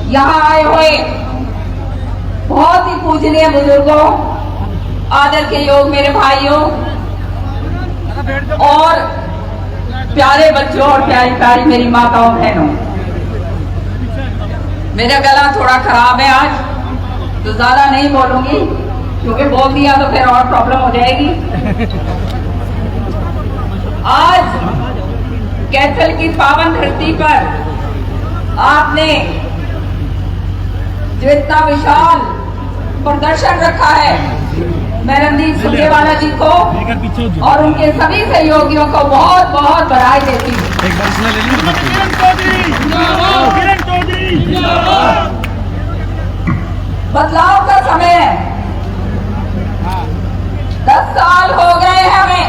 यहाँ आए हुए बहुत ही पूजनीय बुजुर्गों, आदर के योग मेरे भाइयों और प्यारे बच्चों और प्यारी प्यारी मेरी माताओं बहनों, मेरा गला थोड़ा खराब है आज, तो ज्यादा नहीं बोलूंगी क्योंकि बोल दिया तो फिर और प्रॉब्लम हो जाएगी। आज कैथल की पावन धरती पर आपने जो इतना विशाल प्रदर्शन रखा है, मैं रणदीप सुरजेवाला जी को और उनके सभी सहयोगियों को बहुत बहुत बधाई देती हूँ। बदलाव का समय है। 10 साल हो गए हैं हमें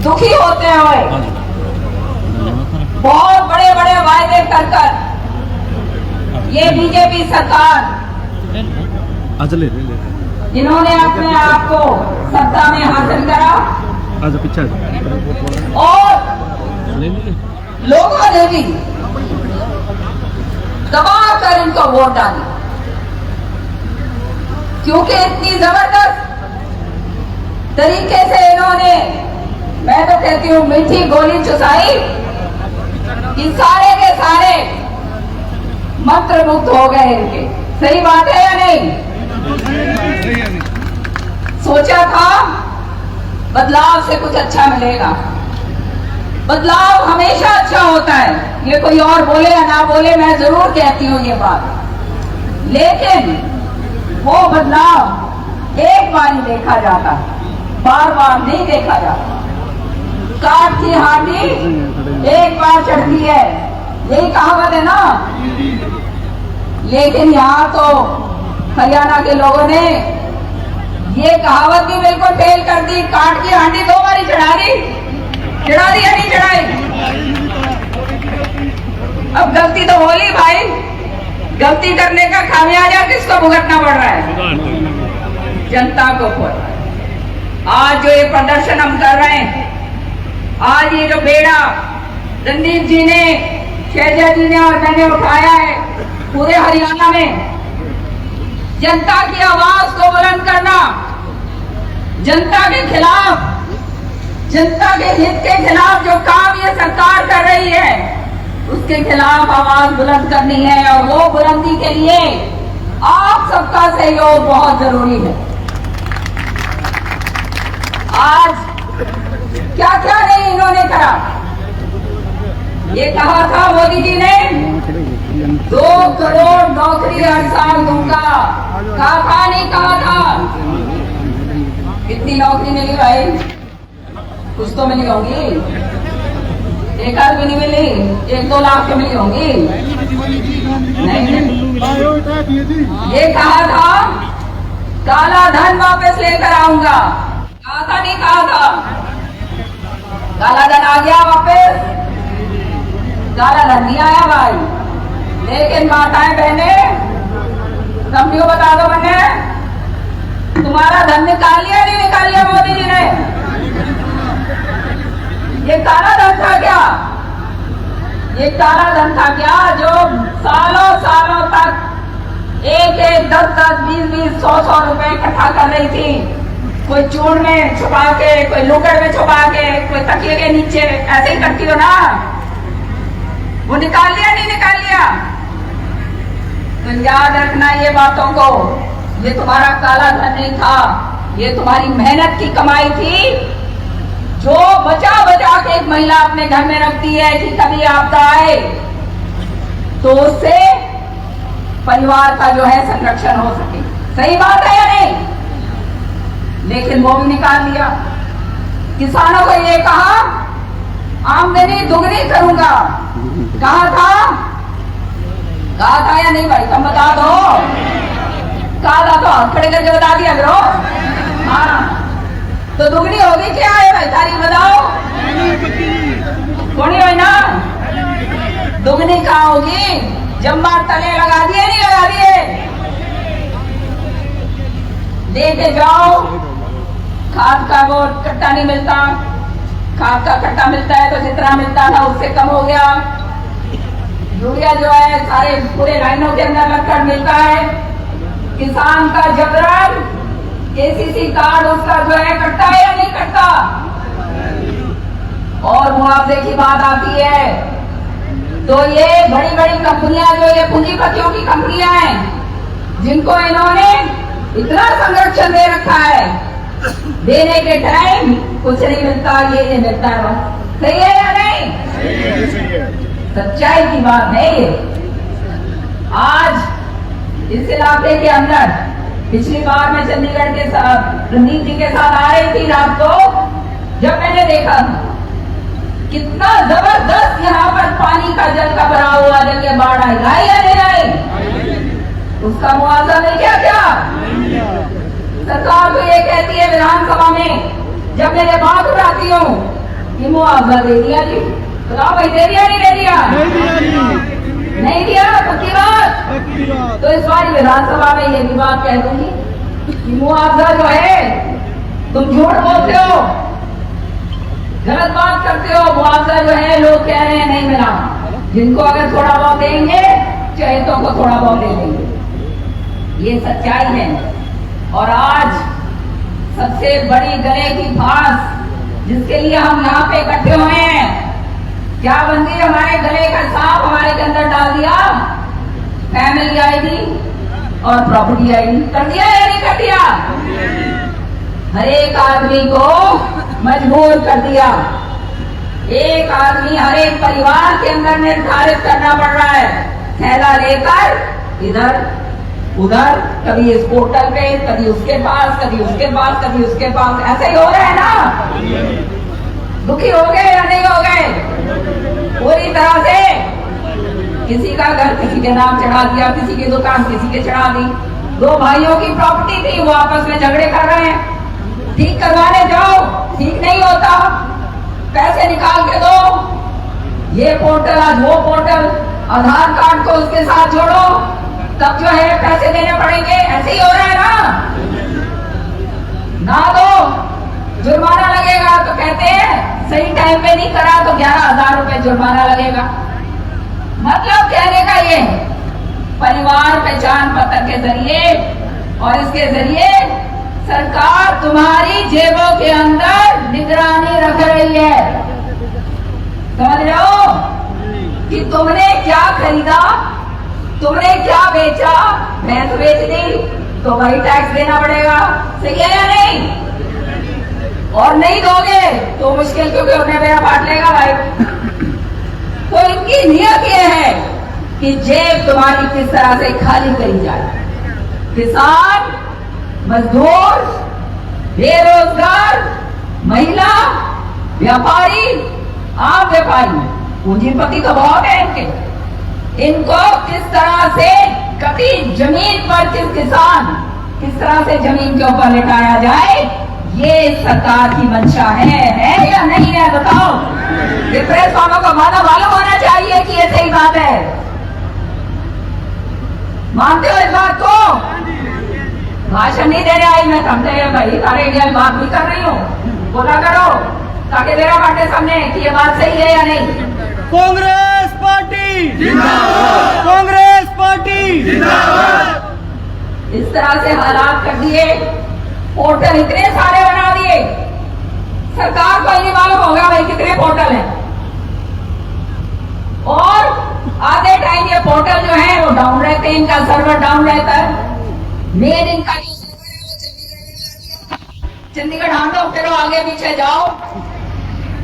दुखी होते हुए, बहुत बड़े बड़े वायदे कर कर ये बीजेपी सरकार जिन्होंने अपने आप को सत्ता में हासिल करा और लोगों ने भी दबा कर इनको वोट डाली, क्योंकि इतनी जबरदस्त तरीके से इन्होंने, मैं तो कहती हूँ, मीठी गोली चुसाई कि सारे के सारे मंत्र मुक्त हो गए इनके। सही बात है या नहीं? सोचा था बदलाव से कुछ अच्छा मिलेगा, बदलाव हमेशा अच्छा होता है, ये कोई और बोले या ना बोले, मैं जरूर कहती हूँ ये बात। लेकिन वो बदलाव एक बार ही देखा जाता, बार बार नहीं देखा जाता। काट की हांडी एक बार चढ़ती है, यही कहावत है ना। लेकिन यहाँ तो हरियाणा के लोगों ने ये कहावत भी बिल्कुल फेल कर दी। काट की हांडी 2 बार ही चढ़ा दी या नहीं चढ़ाई? अब गलती तो होली भाई, गलती करने का खामियाजा किसको भुगतना पड़ रहा है? जनता को पड़ रहा है। आज जो ये प्रदर्शन हम कर रहे हैं, आज ये जो बेड़ा रणदीप जी ने, शैलजा जी ने और मैंने उठाया है पूरे हरियाणा में, जनता की आवाज को बुलंद करना, जनता के खिलाफ, जनता के हित के खिलाफ जो काम ये सरकार कर रही है उसके खिलाफ आवाज बुलंद करनी है। और वो बुलंदी के लिए आप सबका सहयोग बहुत जरूरी है। आज क्या क्या नहीं इन्होंने करा, ये कहा था मोदी जी ने 2 करोड़ नौकरी हर साल दूंगा, कहा था नहीं कहा था? कितनी नौकरी मिली भाई? कुछ तो मिली होंगी, 1 आध भी नहीं मिली, 1-2 लाख की मिली होंगी। नहीं, ये कहा था काला धन वापस लेकर आऊंगा, कहा था नहीं कहा था? काला धन आ गया वापस? काला धन नहीं आया भाई। लेकिन माताएं बहने, कंपनी को बता दो मैंने, तुम्हारा धन निकाल लिया नहीं निकाल लिया मोदी जी ने? ये काला धन था क्या? ये काला धन था क्या जो सालों सालों तक 1-1, 10-10, 20-20, 100-100 रुपए इकट्ठा कर रही थी? कोई चूड़ में छुपा के, कोई लुकड़ में छुपा के, कोई तकिए के नीचे, ऐसे ही करती हो ना? वो निकाल लिया नहीं निकाल लिया? तो याद रखना ये बातों को, ये तुम्हारा काला धन नहीं था, ये तुम्हारी मेहनत की कमाई थी, जो बचा बचा के एक महिला अपने घर में रखती है कि कभी आपदा आए तो उससे परिवार का जो है संरक्षण हो सके। सही बात है या नहीं? लेकिन वो भी निकाल लिया। किसानों को ये कहा आमदनी दुगनी करूंगा, कहा था या नहीं भाई? तुम बता दो। कहा था तो खड़े करके बता दिया करो। हाँ, तो दुगनी होगी क्या है भाई? तारीख बताओ। थोड़ी है ना, दुगनी कहाँ होगी? जब बात तले लगा दिए नहीं लगा दिए? लेके जाओ, खाद का वो कट्टा नहीं मिलता, खाद का कट्टा मिलता है तो जितना मिलता था उससे कम हो गया। यूरिया जो है सारे पूरे लाइनों के अंदर लगकर मिलता है। किसान का जबरन केसीसी कार्ड उसका जो है कटता है या नहीं कटता। और मुआवजे की बात आती है तो ये बड़ी बड़ी कंपनियां जो ये पूंजीपतियों की कंपनियां हैं, जिनको इन्होंने इतना संरक्षण दे रखा है, देने के टाइम कुछ नहीं मिलता, ये मिलता है बस। सही है या नहीं? सही है। सच्चाई की बात है ये। आज इस इलाके के अंदर पिछली बार मैं चंडीगढ़ के साथ रणदीप जी के साथ आ रही थी रात को, जब मैंने देखा कितना जबरदस्त यहाँ पर पानी का जल का भरा हुआ, जगह बाढ़ आई या नहीं आई, उसका मुआवजा मिल गया क्या? सरकार तो ये कहती है विधानसभा में जब मैंने बात उठाती हूँ कि मुआवजा दे दिया जी, बताओ भाई दे दिया नहीं दे दिया? नहीं दिया, पक्की बात। तो इस बार विधानसभा में ये भी बात कह दूंगी कि मुआवजा जो है, तुम झूठ बोलते हो, गलत बात करते हो। मुआवजा जो है लोग कह रहे हैं नहीं मिला, जिनको अगर थोड़ा बहुत देंगे चहेतों को थोड़ा बहुत दे देंगे, ये सच्चाई है। और आज सबसे बड़ी गले की फांस जिसके लिए हम यहाँ पे इकट्ठे हुए हैं, क्या बंदी हमारे गले का सांप हमारे के अंदर डाल दिया, फैमिली आईडी और प्रॉपर्टी आईडी कर दिया या नहीं कर दिया? हर एक आदमी को मजबूर कर दिया। एक आदमी हर एक परिवार के अंदर निर्धारित करना पड़ रहा है, थैला लेकर इधर उधर, कभी इस पोर्टल पे, कभी उसके पास, कभी उसके पास, कभी उसके पास, ऐसे ही हो रहा है ना। दुखी हो गए या नहीं हो गए? पूरी तरह से किसी का घर किसी के नाम चढ़ा दिया, किसी की दुकान किसी के चढ़ा दी। दो भाइयों की प्रॉपर्टी थी, वो आपस में झगड़े कर रहे हैं, ठीक करवाने जाओ, ठीक नहीं होता, पैसे निकाल के दो, ये पोर्टल आज वो पोर्टल, आधार कार्ड को उसके साथ जोड़ो, तब जो है पैसे देने पड़ेंगे। ऐसे ही हो रहा है ना दो जुर्माना लगेगा, तो कहते हैं सही टाइम पे नहीं करा तो 11,000 रुपए जुर्माना लगेगा। मतलब कहने का ये, परिवार पहचान पत्र के जरिए और इसके जरिए सरकार तुम्हारी जेबों के अंदर निगरानी रख रही है। समझ रहे हो कि तुमने क्या खरीदा, तुमने क्या बेचा, भैंस बेच दी तो वही टैक्स देना पड़ेगा। सही है या नहीं? और नहीं दोगे तो मुश्किल, क्योंकि उन्हें मेरा बांट लेगा भाई। तो इनकी नियत ये है कि जेब तुम्हारी किस तरह से खाली करी जाए। किसान, मजदूर, बेरोजगार, महिला, व्यापारी, आम व्यापारी, पूंजीपति तो बहुत है इनको किस तरह से कभी जमीन पर किसान किस तरह से जमीन के ऊपर लिटाया जाए, ये सरकार की मंशा है या नहीं है? बताओ। ये प्रेस वालों को मालूम होना चाहिए कि ये सही बात है। मानते हो इस बात को? भाषण नहीं देने आई मैं, समझे भाई, सारे इंडिया में बात भी कर रही हूँ, बोला करो ताकि मेरा बाटे सामने कि ये बात सही है या नहीं। कांग्रेस पार्टी जिंदाबाद, कांग्रेस पार्टी जिंदाबाद। इस तरह से हालात कर दिए, पोर्टल इतने सारे बना दिए, सरकार को नहीं मालूम होगा भाई कितने पोर्टल हैं। और आधे टाइम ये पोर्टल जो है वो डाउन रहते हैं, इनका सर्वर डाउन रहता है। मेन इनका जो सर्वर है वो चंडीगढ़ हाँ दो, फिर आगे पीछे जाओ,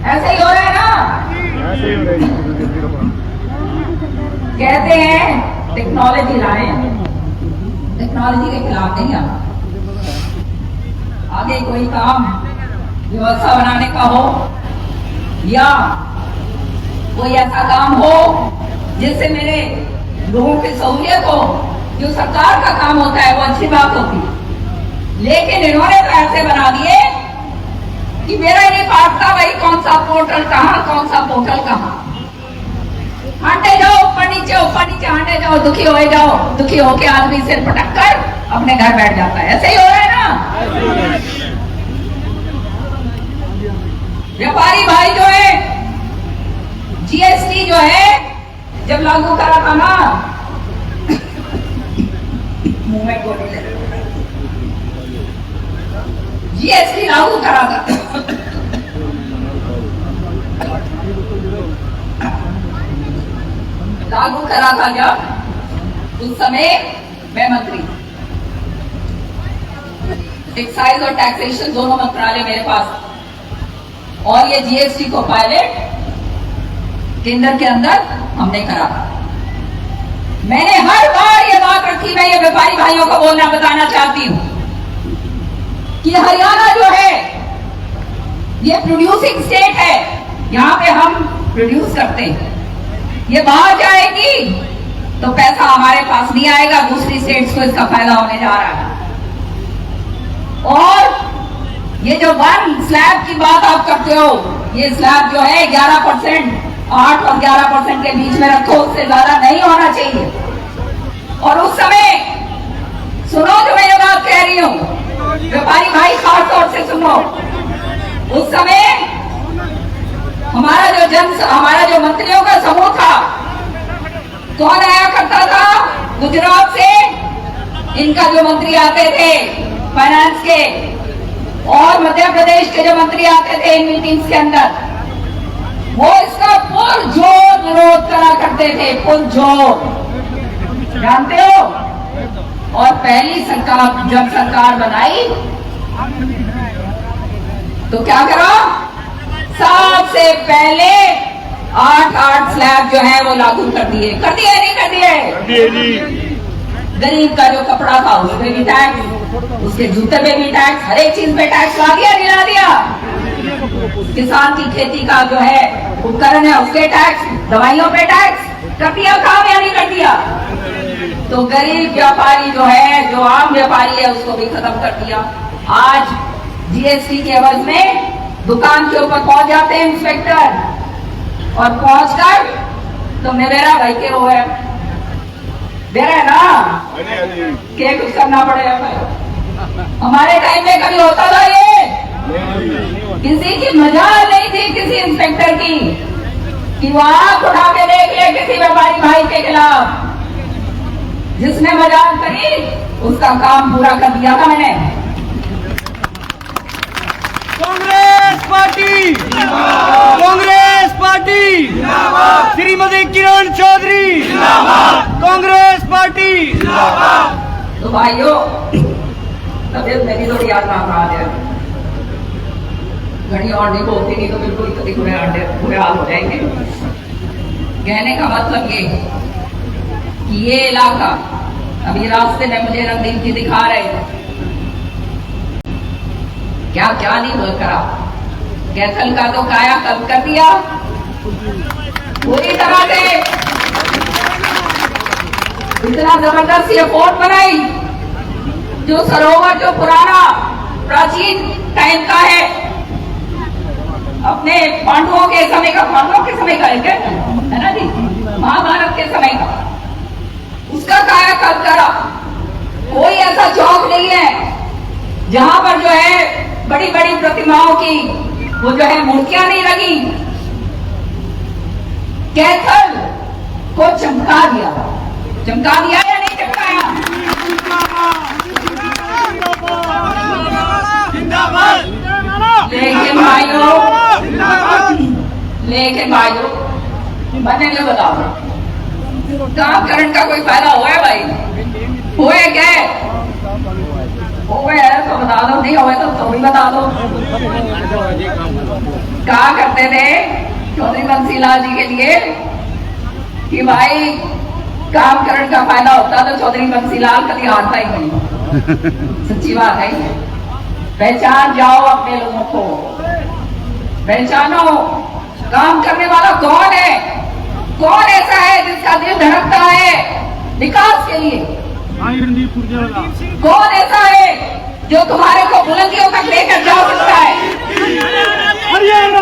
ऐसे ही हो रहा है ना। कहते हैं टेक्नोलॉजी लाए, टेक्नोलॉजी के खिलाफ नहीं हम। आगे कोई काम व्यवस्था बनाने का हो या कोई ऐसा काम हो जिससे मेरे लोगों की सहूलियत हो, जो सरकार का काम होता है वो अच्छी बात होती है। लेकिन इन्होंने तो ऐसे बना दिए कि मेरा ये बात था भाई कौन सा पोर्टल कहाँ, कौन सा पोर्टल कहाँ। हांटे जाओ ऊपर नीचे हांटे जाओ, दुखी होके आदमी सिर पटक कर अपने घर बैठ जाता है। ऐसे ही हो रहा है ना। व्यापारी भाई जो है, जीएसटी जो है जब लागू करा था ना, मुंह में गोली ले, जीएसटी लागू करा था, लागू करा था जब, उस समय मैं मंत्री, एक्साइज और टैक्सेशन दोनों मंत्रालय मेरे पास, और ये जीएसटी को पायलट केंद्र के अंदर हमने करा। मैंने हर बार ये बात रखी, मैं ये व्यापारी भाइयों को बोलना बताना चाहती हूं कि हरियाणा जो है ये प्रोड्यूसिंग स्टेट है, यहां पे हम प्रोड्यूस करते हैं, ये बाहर जाएगी तो पैसा हमारे पास नहीं आएगा, दूसरी स्टेट्स को इसका फायदा होने जा रहा है। और ये जो वन स्लैब की बात आप करते हो, ये स्लैब जो है 11%, 8 और 11% के बीच में रखो, उससे ज्यादा नहीं होना चाहिए। और उस समय सुनो जो मैं ये बात कह रही हूं, व्यापारी भाई खास तौर से सुनो, उस समय हमारा जो मंत्रियों का समूह था, कौन आया करता था गुजरात से, इनका जो मंत्री आते थे फाइनेंस के, और मध्य प्रदेश के जो मंत्री आते थे इन मीटिंग्स के अंदर, वो इसका पुरजोर विरोध करा करते थे, पुरजोर, जानते हो। और पहली सरकार जब सरकार बनाई तो क्या करा, सबसे पहले 8 स्लैब जो है वो लागू कर दिए, नहीं कर दिए। गरीब का जो कपड़ा था उस पे भी टैक्स, उसके जूते पे भी टैक्स, हर एक चीज पे टैक्स ला दिया, दिला दिया। किसान की खेती का जो है उपकरण है उसके टैक्स, दवाइयों पे टैक्स कर दिया, काम या नहीं कर दिया। तो गरीब व्यापारी जो है, जो आम व्यापारी है, उसको भी खत्म कर दिया। आज जीएसटी के एवज में दुकान के ऊपर पहुंच जाते हैं इंस्पेक्टर, और पहुंचकर तुमने मेरा भाई के वो है मेरा ना के कुछ करना पड़ेगा। हमारे टाइम में कभी होता था ये, किसी की मजाल नहीं थी किसी इंस्पेक्टर की कि वो आंख उठा के देख ले किसी व्यापारी भाई के खिलाफ। जिसने मजाल करी उसका काम पूरा कर दिया था मैंने। Congress party, Congress party, Shrimati Kiran Chaudhary, Congress party. तो भाइयों, तबियत मेरी थोड़ी याद ना आ जाए, घड़ी और नहीं बोलती, नहीं तो बिल्कुल कभी बुरे हाल हो जाएंगे। कहने का मतलब ये कि ये इलाका, अभी रास्ते में मुझे रंगीन की दिखा रहे क्या क्या नहीं करा, कैथल का तो काया कल्प कर दिया पूरी तरह से। इतना जबरदस्त ये फोर्ट बनाई, जो सरोवर जो पुराना प्राचीन टाइम का है, अपने पांडवों के समय का है क्या, है ना जी, महाभारत के समय का, उसका कायाकल्प करा। कोई ऐसा चौक नहीं है जहां पर जो है बड़ी बड़ी प्रतिमाओं की वो जो है मूर्तियां नहीं लगी। कैथल को चमका दिया या नहीं चमकाया? लेकिन भाइयों मैंने ये बताओ, काम करने का कोई फायदा हुआ है भाई? हुए क्या? हुए है तो बता दो, नहीं हुए तो भी बता दो। कहा करते थे चौधरी बंसीलाल जी के लिए कि भाई काम करने का फायदा होता तो चौधरी बंसीलाल कभी हारता ही नहीं। सच्ची बात है। पहचान जाओ अपने लोगों को, पहचानो काम करने वाला कौन है, कौन ऐसा है जिसका दिल धड़कता है विकास के लिए, कौन ऐसा है जो तुम्हारे को बुलंदियों तक लेकर जा सकता है। हरियाणा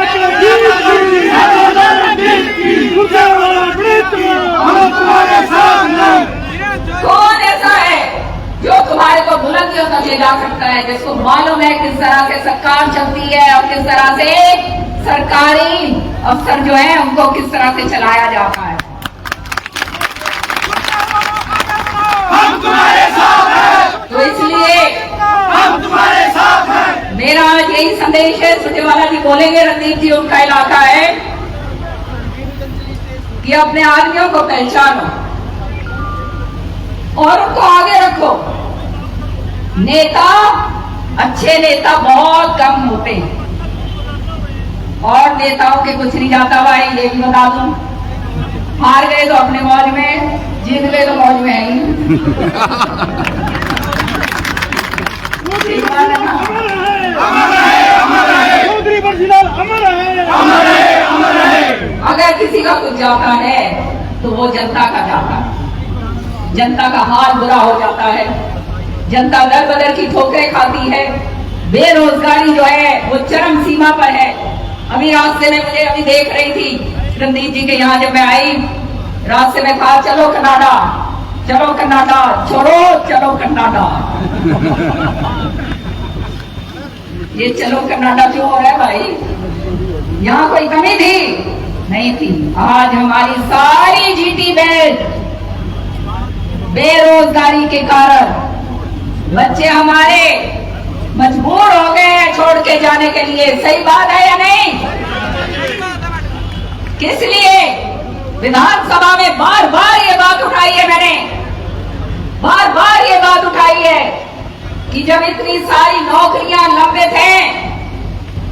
कौन ऐसा है जो तुम्हारे को बुलंदियों तक ले जा सकता है, जिसको मालूम है किस तरह से सरकार चलती है और किस तरह से सरकारी अफसर जो है उनको किस तरह से चलाया जाता है। हम तुम्हारे साथ हैं, तो इसलिए हम तुम्हारे साथ हैं। मेरा आज यही संदेश है। सुरजेवाला जी बोलेंगे, रणदीप जी उनका इलाका है, कि अपने आदमियों को पहचानो और उनको आगे रखो। नेता, अच्छे नेता बहुत कम होते हैं और नेताओं के कुछ नहीं जाता भाई, ये भी बता दूं। हार गए तो अपने मौज में, जीत गए तो मौज में ही। चौधरी बंसीलाल अमर है, अमर है, अमर है। अगर किसी का कुछ जाता है तो वो जनता का जाता है, जनता का हाल बुरा हो जाता है, जनता दर बदर की ठोकरें खाती है, बेरोजगारी जो है वो चरम सीमा पर है। अभी रास्ते में मुझे अभी देख रही थी रणदीप जी के यहाँ, जब मैं आई रास्ते में कहा चलो कनाडा, चलो कनाडा, छोड़ो चलो कनाडा। ये चलो कनाडा क्यों हो रहा है भाई? यहाँ कोई कमी थी? नहीं थी। आज हमारी सारी जीटी बेल्ट बेरोजगारी के कारण बच्चे हमारे मजबूर हो गए हैं छोड़ के जाने के लिए। सही बात है या नहीं? किस लिए? विधानसभा में बार बार ये बात उठाई है मैंने, बार बार ये बात उठाई है कि जब इतनी सारी नौकरियां लंबित हैं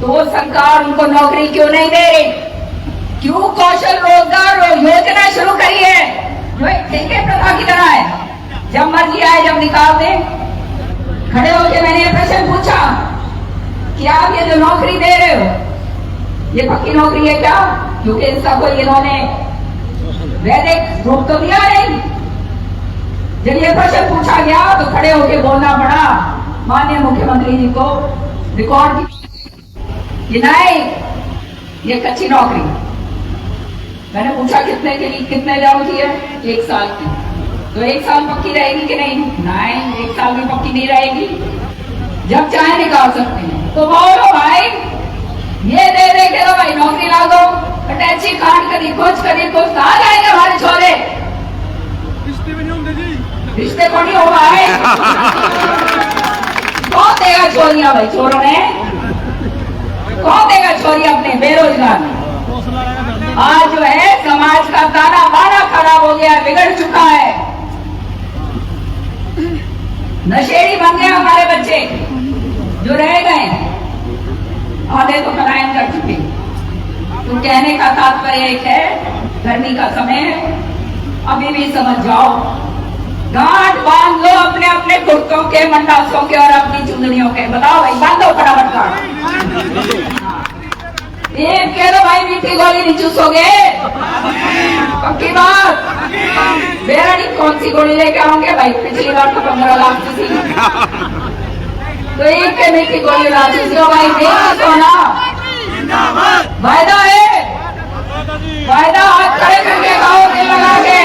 तो वो सरकार उनको नौकरी क्यों नहीं दे रही? क्यों कौशल रोजगार योजना शुरू करी है जो एक ठेके प्रथा की तरह है, जब मर्जी आए जब निकाल दे। खड़े होकर मैंने ये प्रश्न पूछा कि आप ये जो नौकरी दे रहे हो ये पक्की नौकरी है क्या? क्योंकि इसका कोई इन्होंने वैधिक रूप तो दिया नहीं। जब ये प्रश्न पूछा गया तो खड़े होकर बोलना पड़ा माननीय मुख्यमंत्री जी को, रिकॉर्ड कि नहीं ये कच्ची नौकरी। मैंने पूछा कितने के लिए, कितने दिनों की है? 1 साल की। तो 1 साल पक्की रहेगी कि नहीं? नहीं, 1 साल भी पक्की नहीं रहेगी, जब चाहे निकाल सकते हैं। तो बोलो भाई, ये दे के तो भाई नौकरी ला दो, अटैची काट करी कुछ कहा जाएंगे हमारे छोरे? रिश्ते में नहीं होंगे जी, रिश्ते को नहीं होगा है। कौन देगा छोरियां भाई? छोरों ने कौन देगा छोरी अपने बेरोजगार? आज जो है समाज का ताना बाना खराब हो गया, बिगड़ चुका है, नशेड़ी बन गए हमारे बच्चे। जो रह गए आधे तो पलायन कर चुके। तो कहने का तात्पर्य एक है, गर्मी का समय है, अभी भी समझ जाओ, गांठ बांध लो अपने अपने कुर्तों के, मंडासों के और अपनी चुंदड़ियों के। बताओ भाई, बांधो फटाफट गांठ। एक कह दो भाई, मीठी गोली नहीं चूसोगे? पक्की बात? मेरा नहीं, कौन सी गोली लेके आओगे भाई? पिछली बार तो 15 लाख की थी, तो एक के मीठी गोली ना चूसो भाई। देख सोना वायदा है, वायदा हाथ खड़े करके खाओ, दिल लगा के।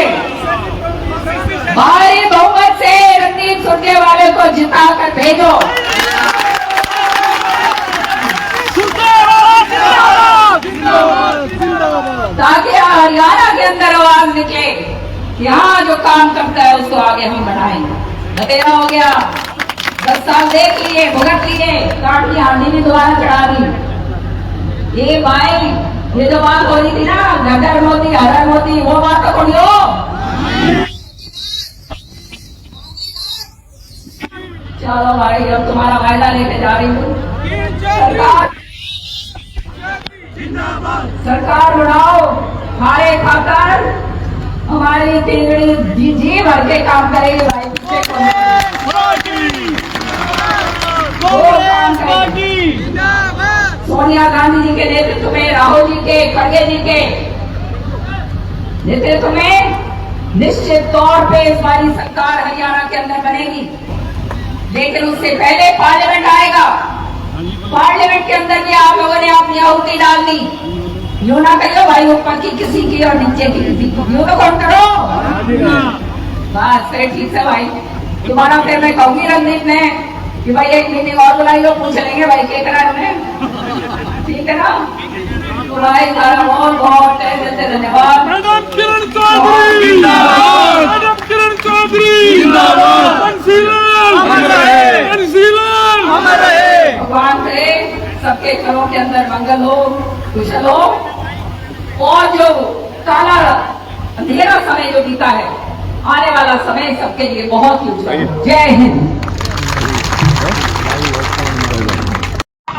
भारी बहुमत से रणदीप सुरजेवाला को जिता कर भेजो। ताकि हरियाणा के अंदर आवाज निकले, यहाँ जो काम करता है उसको आगे हम बढ़ाएंगे। बतेरा हो गया, 10 साल देख लिए, भुगत लिए, काट की हांडी भी दोबारा चढ़ा दी। ये भाई, ये जो बात हो रही थी ना, घर मोदी हर मोदी, वो बात तो थोड़ी हो। चलो भाई, अब तुम्हारा वायदा लेके जा रही हूँ। सरकार बनाओ, हमारे खातर हमारी तिगड़ी जी भर के काम करेगी भाई। सोनिया गांधी जी के नेतृत्व में, राहुल जी के, खड़गे जी के नेतृत्व में निश्चित तौर पे इस बारी सरकार हरियाणा के अंदर बनेगी। लेकिन उससे पहले पार्लियामेंट आएगा। पार्लियामेंट के अंदर भी आप लोगों ने अपनी आहुति डाल दी। यूं ना कहियो भाई ऊपर की किसी की और नीचे की किसी की, यूं तो कौन करो। बस फिर ठीक है भाई, तुम्हारा फिर मैं कहूंगी रणदीप ने कि भाई एक मीटिंग और बुलाई लो, पूछ लेंगे भाई क्या करा उन्हें, ठीक है ना। तो भाई बहुत बहुत धन्यवाद। मैडम किरण चौधरी जिंदाबाद, मैडम किरण चौधरी जिंदाबाद, कंसीलर अमर रहे, कंसीलर अमर रहे। भगवान करे सबके घरों के अंदर मंगल हो, कुशल हो, और जो काला अंधेरा समय जो बीता है, आने वाला समय सबके लिए बहुत ही उज्जवल हो। जय हिंद।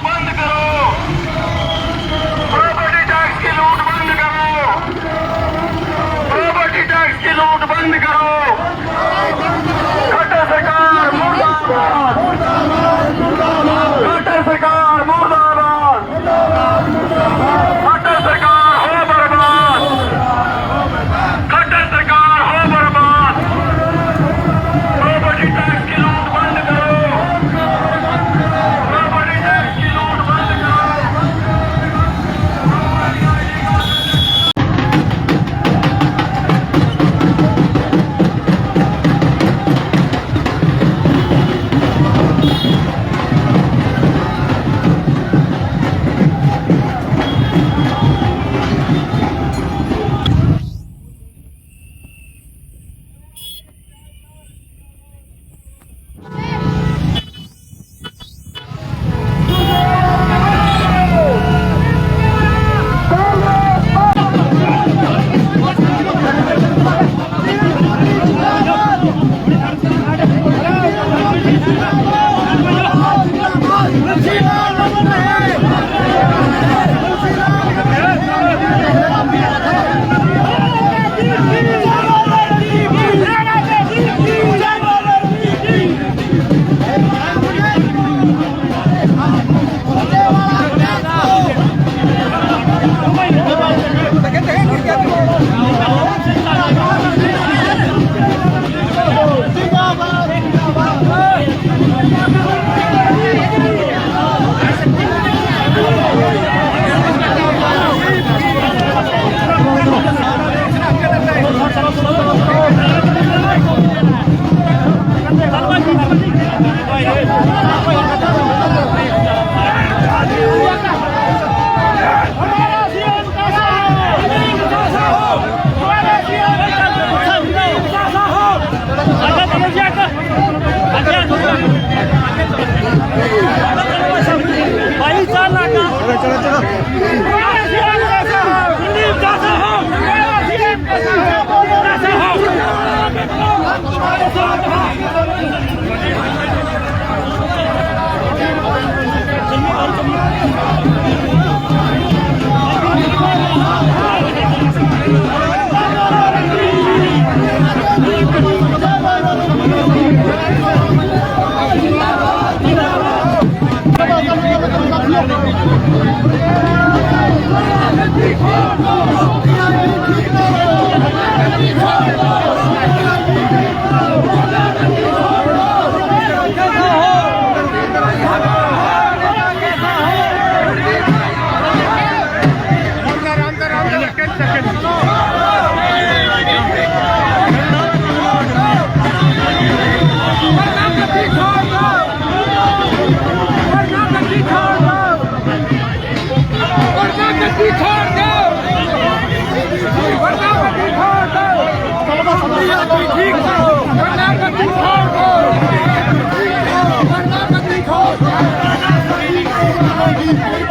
बंद करो, प्रॉपर्टी टैक्स की लूट बंद करो, प्रॉपर्टी टैक्स की लूट बंद करो। खट्टर सरकार मुर्दाबाद, खट्टर सरकार मुर्दाबाद, खट्टर सरकार हो बर्बाद, खट्टर सरकार हो बर्बाद। प्रॉपर्टी टैक्स की लूट बंद करो, प्रॉपर्टी टैक्स की लूट बंद करो। ठीक